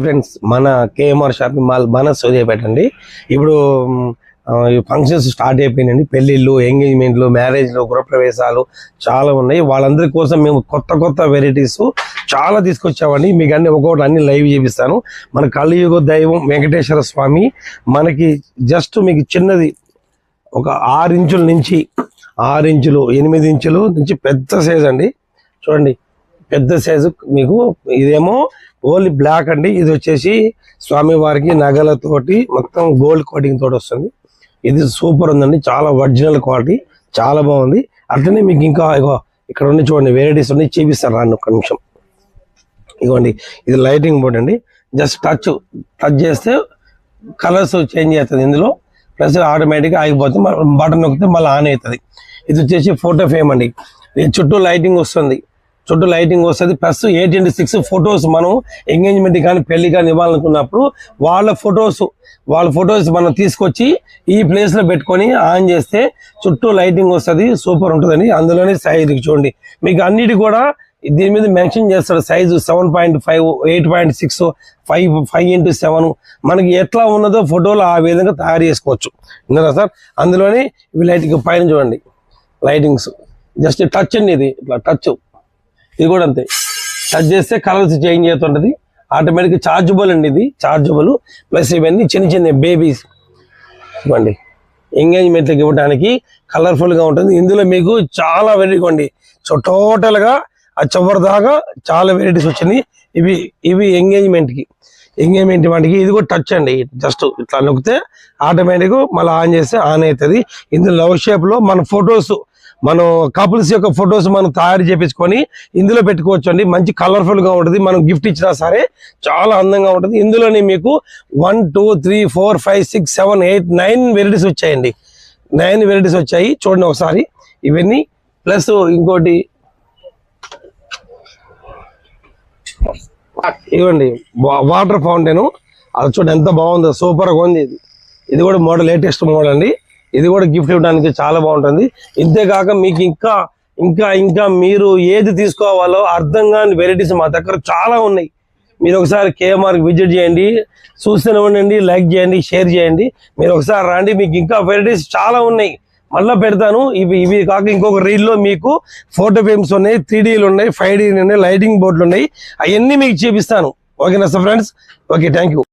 Friends మన KMR shopping mall మన సూర్యాపేట అండి. ఇప్పుడు ఫంక్షన్స్ స్టార్ట్ అయిపోయినాయండి. పెళ్లిళ్ళు, ఎంగేజ్మెంట్లు, మ్యారేజ్లు, గృహప్రవేశాలు చాలా ఉన్నాయి. వాళ్ళందరి కోసం మేము కొత్త వెరైటీస్ చాలా తీసుకొచ్చామండి. మీకు అన్ని లైవ్ చూపిస్తాను. మన కలియుగ దైవం వెంకటేశ్వర స్వామి మనకి జస్ట్ మీకు చిన్నది ఒక 6 ఇంచుల నుంచి 8 ఇంచులు నుంచి పెద్ద సైజ్ అండి. చూడండి, పెద్ద సైజు మీకు. ఇదేమో ఓన్లీ బ్లాక్ అండి. ఇది వచ్చేసి స్వామివారికి నగలతోటి మొత్తం గోల్డ్ కోటింగ్ తోటి వస్తుంది. ఇది సూపర్ ఉందండి, చాలా ఒరిజినల్ క్వాలిటీ, చాలా బాగుంది. అట్లనే మీకు ఇంకా ఇక్కడ ఉండి చూడండి వెరైటీస్ ఉన్నాయి, చూపిస్తాను రాండి ఒక్క నిమిషం. ఇదిగోండి, ఇది లైటింగ్ బోర్డ్ అండి. జస్ట్ టచ్ చేస్తే కలర్స్ చేంజ్ అవుతుంది ఇందులో. ప్లస్ ఆటోమేటిక్గా ఆగిపోతుంది, బటన్ నొక్కితే మళ్ళీ ఆన్ అవుతుంది. ఇది వచ్చేసి ఫోటో ఫ్రేమ్ అండి. ఇది చుట్టూ లైటింగ్ వస్తుంది, ప్లస్ 8x6 ఫొటోస్ మనం ఎంగేజ్మెంట్ కానీ పెళ్లి కానీ ఇవ్వాలనుకున్నప్పుడు వాళ్ళ ఫొటోస్ మనం తీసుకొచ్చి ఈ ప్లేస్ లో పెట్టుకొని ఆన్ చేస్తే చుట్టూ లైటింగ్ వస్తుంది, సూపర్ ఉంటుందండి. అందులోనే సైజు చూడండి, మీకు అన్నిటి కూడా దీని మీద మెన్షన్ చేస్తాడు. సైజు 7.5, 8.6, 5x7 మనకి ఎట్లా ఉన్నదో ఫోటోలు ఆ విధంగా తయారు చేసుకోవచ్చు. విన్నారా సార్? అందులోనే ఇవి లైటింగ్ పైన చూడండి, లైటింగ్స్ జస్ట్ టచ్ అండి. ఇది ఇట్లా టచ్, ఇది కూడా అంతే. టచ్ చేస్తే కలర్స్ చేంజ్ అవుతుంటది ఆటోమేటిక్. చార్జబుల్ అండి, ఇది చార్జబుల్. ప్లస్ ఇవన్నీ చిన్న బేబీస్ ఇవ్వండి, ఎంగేజ్మెంట్లకు ఇవ్వడానికి కలర్ఫుల్ గా ఉంటుంది. ఇందులో మీకు చాలా వెరైటీ అండి. సో టోటల్ గా ఆ చివరి దాకా చాలా వెరైటీస్ వచ్చినాయి. ఇవి ఎంగేజ్మెంట్ వాటికి. ఇది కూడా టచ్ అండి, జస్ట్ ఇట్లా నొక్కితే ఆటోమేటిక్ మళ్ళీ ఆన్ చేస్తే ఆన్ అవుతుంది. ఇందులో లవ్ షేప్ లో మన ఫొటోస్, మనం కపుల్స్ యొక్క ఫొటోస్ మనం తయారు చేపించుకొని ఇందులో పెట్టుకోవచ్చు అండి. మంచి కలర్ఫుల్ గా ఉంటుంది. మనం గిఫ్ట్ ఇచ్చినా సరే చాలా అందంగా ఉంటుంది. ఇందులోనే మీకు 1, 2, 3, 4, 5, 6, 7, 8, 9 వెరైటీస్ వచ్చాయండి. 9 వెరైటీస్ వచ్చాయి, చూడండి ఒకసారి ఇవన్నీ. ప్లస్ ఇంకోటి ఇవ్వండి, వాటర్ ఫౌంటైన్. అది చూడండి ఎంత బాగుందో, సూపర్గా ఉంది. ఇది కూడా మోడల్, లేటెస్ట్ మోడల్ అండి. ఇది కూడా గిఫ్ట్ ఇవ్వడానికి చాలా బాగుంటుంది. ఇంతేకాక మీకు ఇంకా మీరు ఏది తీసుకోవాలో అర్థం కాని వెరైటీస్ మా దగ్గర చాలా ఉన్నాయి. మీరు ఒకసారి కేఎంఆర్ విజిట్ చేయండి, చూస్తూనే ఉండండి, లైక్ చేయండి, షేర్ చేయండి. మీరు ఒకసారి రండి, మీకు ఇంకా వెరైటీస్ చాలా ఉన్నాయి. మళ్ళీ పెడతాను. ఇవి కాక ఇంకొక రీల్లో మీకు ఫోటో ఫ్రేమ్స్ ఉన్నాయి, 3Dలు ఉన్నాయి, 5D ఉన్నాయి, లైటింగ్ బోర్డులు ఉన్నాయి. అవన్నీ మీకు చూపిస్తాను. ఓకేనా sir friends? Okay, thank you.